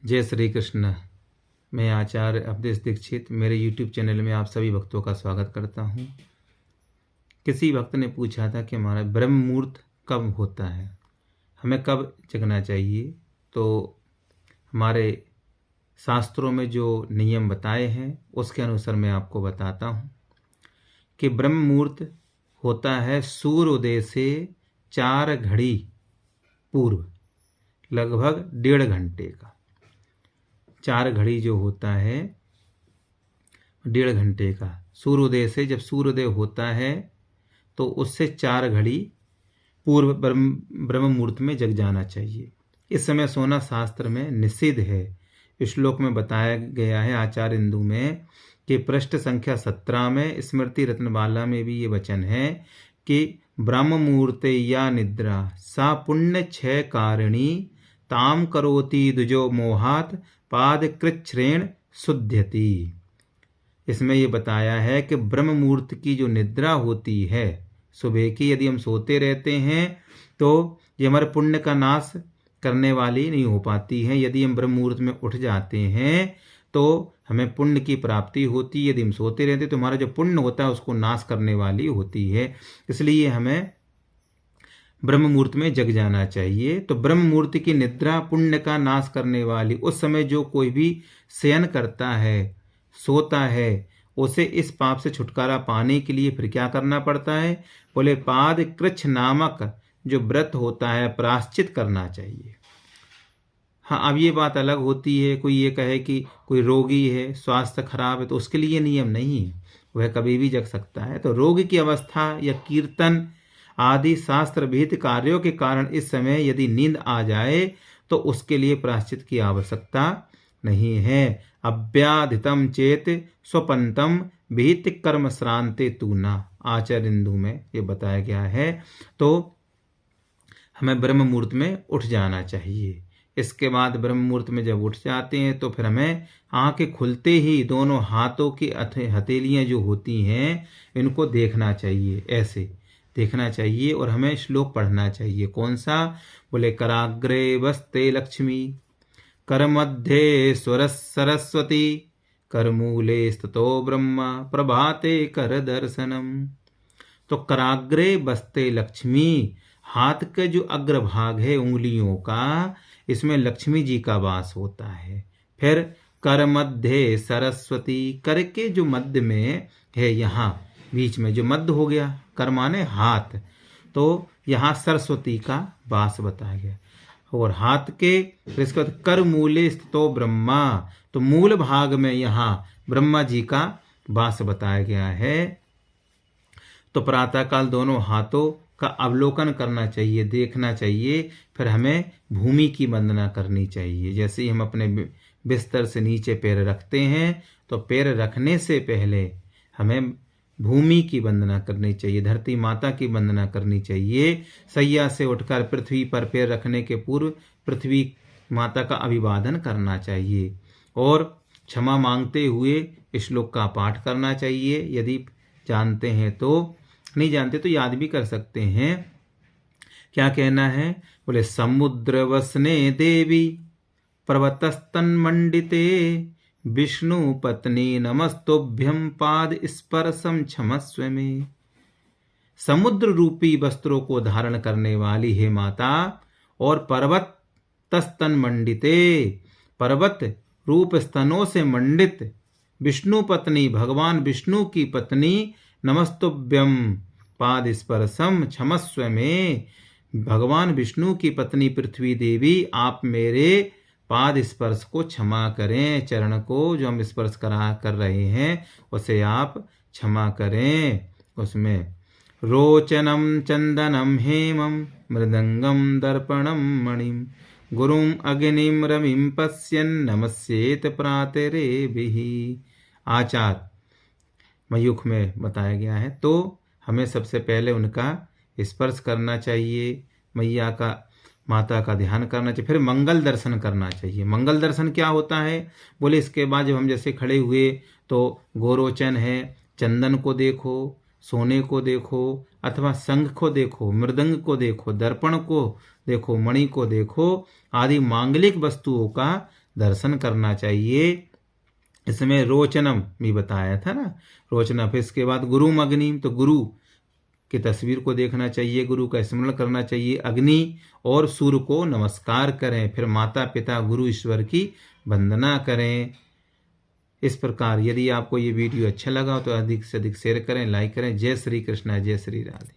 जय श्री कृष्ण। मैं आचार्य अवधेश दीक्षित मेरे YouTube चैनल में आप सभी भक्तों का स्वागत करता हूँ। किसी भक्त ने पूछा था कि हमारा ब्रह्म मुहूर्त कब होता है, हमें कब जगना चाहिए। तो हमारे शास्त्रों में जो नियम बताए हैं उसके अनुसार मैं आपको बताता हूँ कि ब्रह्म मुहूर्त होता है सूर्योदय से 4 घड़ी पूर्व, लगभग 1.5 घंटे का। 4 घड़ी जो होता है 1.5 घंटे का, सूर्योदय से, जब सूर्योदय होता है तो उससे 4 घड़ी पूर्व ब्रह्म मुहूर्त में जग जाना चाहिए। इस समय सोना शास्त्र में निषिद्ध है। श्लोक में बताया गया है आचार्य इंदु में कि पृष्ठ संख्या 17 में स्मृति रत्नमाला में भी ये वचन है कि ब्रह्म मुहूर्ते या निद्रा सा पुण्य क्षय कारिणी ताम करोति दुजो मोहात पाद कृच्छ्रेण शुद्ध्यति। इसमें ये बताया है कि ब्रह्म मुहूर्त की जो निद्रा होती है सुबह की, यदि हम सोते रहते हैं तो ये हमारे पुण्य का नाश करने वाली नहीं हो पाती है। यदि हम ब्रह्म मुहूर्त में उठ जाते हैं तो हमें पुण्य की प्राप्ति होती है। यदि हम सोते रहते तो हमारा जो पुण्य होता है उसको नाश करने वाली होती है। इसलिए हमें ब्रह्म मुहूर्त में जग जाना चाहिए। तो ब्रह्म मुहूर्त की निद्रा पुण्य का नाश करने वाली। उस समय जो कोई भी शयन करता है, सोता है, उसे इस पाप से छुटकारा पाने के लिए फिर क्या करना पड़ता है? बोले पाद कृच्छ नामक जो व्रत होता है प्रायश्चित करना चाहिए। हाँ, अब ये बात अलग होती है, कोई ये कहे कि कोई रोगी है, स्वास्थ्य खराब है, तो उसके लिए नियम नहीं है, वह कभी भी जग सकता है। तो रोग की अवस्था या कीर्तन आदि शास्त्र विहित कार्यों के कारण इस समय यदि नींद आ जाए तो उसके लिए प्रायश्चित की आवश्यकता नहीं है। अव्याधितम चेत स्वपंतम विहित कर्म श्रांते तूना, आचार्य इंदु में ये बताया गया है। तो हमें ब्रह्म मुहूर्त में उठ जाना चाहिए। इसके बाद ब्रह्म मुहूर्त में जब उठ जाते हैं तो फिर हमें आंखें खुलते ही दोनों हाथों की हथेलियां जो होती हैं इनको देखना चाहिए, ऐसे देखना चाहिए। और हमें श्लोक पढ़ना चाहिए। कौन सा? बोले कराग्रे वस्ते लक्ष्मी कर मध्ये स्वर सरस्वती कर मूले स्थितो ब्रह्मा प्रभाते कर दर्शनम। तो कराग्रे बस्ते लक्ष्मी, हाथ के जो अग्रभाग है उंगलियों का, इसमें लक्ष्मी जी का वास होता है। फिर कर मध्य सरस्वती, कर के जो मध्य में है, यहाँ बीच में जो मध्य हो गया, कर माने हाथ, तो यहाँ सरस्वती का वास बताया गया। और हाथ के इसके बाद कर मूले स्थितो ब्रह्मा, तो मूल भाग में यहाँ ब्रह्मा जी का वास बताया गया है। तो प्रातःकाल दोनों हाथों का अवलोकन करना चाहिए, देखना चाहिए। फिर हमें भूमि की वंदना करनी चाहिए। जैसे ही हम अपने बिस्तर से नीचे पैर रखते हैं तो पैर रखने से पहले हमें भूमि की वंदना करनी चाहिए, धरती माता की वंदना करनी चाहिए। सैया से उठकर पृथ्वी पर पैर रखने के पूर्व पृथ्वी माता का अभिवादन करना चाहिए और क्षमा मांगते हुए श्लोक का पाठ करना चाहिए। यदि जानते हैं तो, नहीं जानते तो याद भी कर सकते हैं। क्या कहना है? बोले समुद्र वसने देवी पर्वतस्तन मंडिते विष्णु पत्नी नमस्तुभ्यम पाद स्पर्शम क्षमस्व में। समुद्र रूपी वस्त्रों को धारण करने वाली है माता और पर्वत तस्तन मंडिते, पर्वत रूप स्तनों से मंडित विष्णु पत्नी, भगवान विष्णु की पत्नी, नमस्तुभ्यम पाद स्पर्शम क्षमस्व में। भगवान विष्णु की पत्नी पृथ्वी देवी, आप मेरे पाद स्पर्श को क्षमा करें। चरण को जो हम स्पर्श कर रहे हैं उसे आप क्षमा करें। उसमें रोचनम चंदनम हेमम मृदंगम दर्पणम मणिम गुरुम अग्निम रमिम पश्यन नमस्येत प्रातरेभिः, आचार मयूख में बताया गया है। तो हमें सबसे पहले उनका स्पर्श करना चाहिए, मैया का, माता का ध्यान करना चाहिए, फिर मंगल दर्शन करना चाहिए। मंगल दर्शन क्या होता है? बोले इसके बाद जब हम जैसे खड़े हुए तो गोरोचन है, चंदन को देखो, सोने को देखो, अथवा शंख को देखो, मृदंग को देखो, दर्पण को देखो, मणि को देखो, आदि मांगलिक वस्तुओं का दर्शन करना चाहिए। इसमें रोचनम भी बताया था ना, रोचना। फिर इसके बाद गुरुम अग्निम, तो गुरु की तस्वीर को देखना चाहिए, गुरु का स्मरण करना चाहिए, अग्नि और सूर्य को नमस्कार करें, फिर माता पिता गुरु ईश्वर की वंदना करें। इस प्रकार यदि आपको ये वीडियो अच्छा लगा तो अधिक से अधिक शेयर करें, लाइक करें। जय श्री कृष्णा, जय श्री राधे।